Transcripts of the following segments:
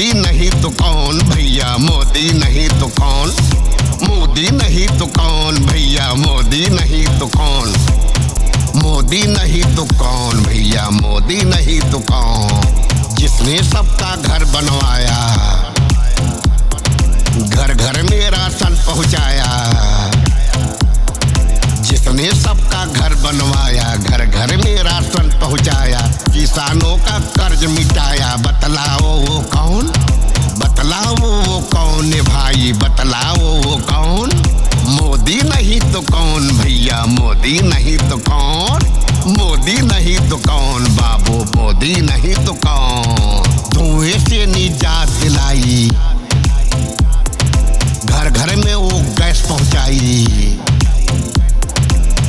मोदी नहीं तो कौन भैया, मोदी नहीं तो कौन, मोदी नहीं तो कौन भैया, मोदी नहीं तो कौन, मोदी नहीं तो कौन भैया, मोदी नहीं तो कौन। जिसने सबका घर बनवाया, घर घर में राशन पहुंचाया, जिसने सबका घर बनवाया, घर घर में राशन पहुंचाया, किसानों का कर्ज मिटाया, बतलाओ वो कौन, बतलाओ वो कौन भाई, बतलाओ वो कौन। मोदी नहीं तो कौन भैया, मोदी नहीं तो कौन, मोदी नहीं तो कौन बाबू, मोदी नहीं तो कौन। धुएं से निजात दिलाई, घर घर में वो गैस पहुंचाई,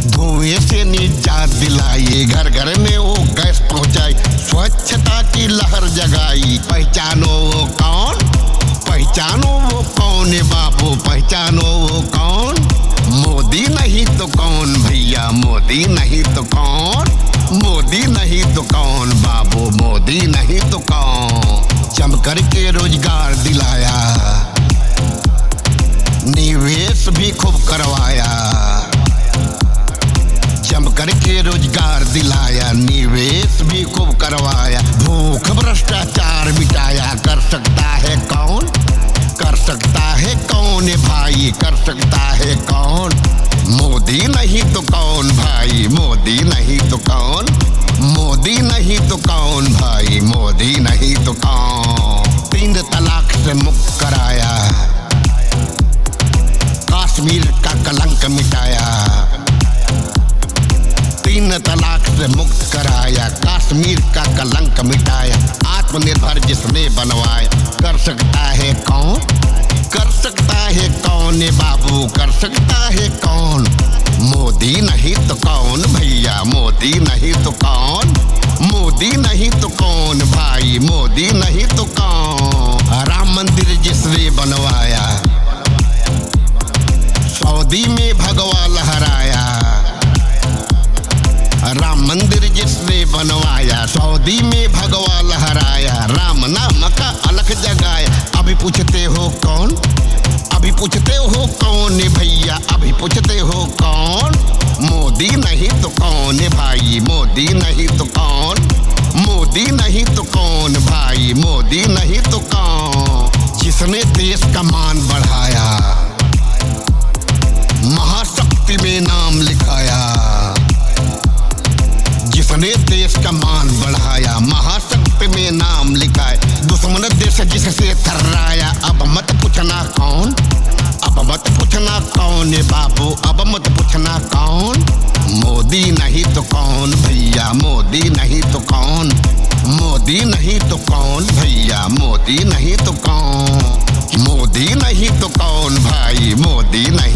धुएं से निजात दिलाई, घर घर में वो गैस पहुंचाई, स्वच्छता की लहर जगाई। पहचानो वो कौन, पहचानो वो कौन बाबू, पहचानो वो कौन। मोदी नहीं तो कौन भैया, मोदी नहीं तो कौन, मोदी नहीं तो कौन बाबू, मोदी नहीं तो कौन। जमकर के रोजगार दिलाया, निवेश भी खूब करवाया, जमकर के रोजगार दिलाया, निवेश भी खूब करवाया, भूख भ्रष्टाचार मिटाया। कर सकता है कौन, कर सकता है कौन भाई, कर सकता है कौन। मोदी नहीं तो कौन भाई, मोदी नहीं तो कौन, मोदी नहीं तो कौन भाई, मोदी नहीं तो कौन। 3 तलाक से मुक्त कराया, कश्मीर का कलंक मिटाया, 3 तलाक से मुक्त कराया, कश्मीर का कलंक मिटाया। आत्मनिर्भर जिसने बनवाया, कर सकता है कौन, कर सकता है कौन बाबू, कर सकता है कौन। मोदी नहीं तो कौन भैया, मोदी नहीं तो कौन, मोदी नहीं तो कौन भाई, मोदी नहीं तो कौन। राम मंदिर जिसने बनवाया, सऊदी में भगवा लहराया, राम मंदिर जिसने बनवाया, सऊदी में भगवा लहराया, राम नाम का अलख जगाया। अभी पूछते हो कौन, अभी पूछते हो कौन भैया, अभी पूछते हो कौन। मोदी नहीं तो कौन भाई, मोदी नहीं तो कौन, मोदी नहीं तो कौन भाई, मोदी नहीं तो कौन। जिसने देश का मान बढ़ाया, महाशक्ति में नाम लिखाया, जिसने देश का मान बढ़ाया, महाशक्ति में नाम लिखाए। दुश्मन देश जिससे थर्राया, अब मत पूछना कौन, अब मत पूछना कौन बाबू, अब मत पूछना कौन। मोदी नहीं तो कौन भैया, मोदी नहीं तो कौन, मोदी नहीं तो कौन भैया, मोदी नहीं तो कौन, मोदी नहीं तो कौन भाई, मोदी नहीं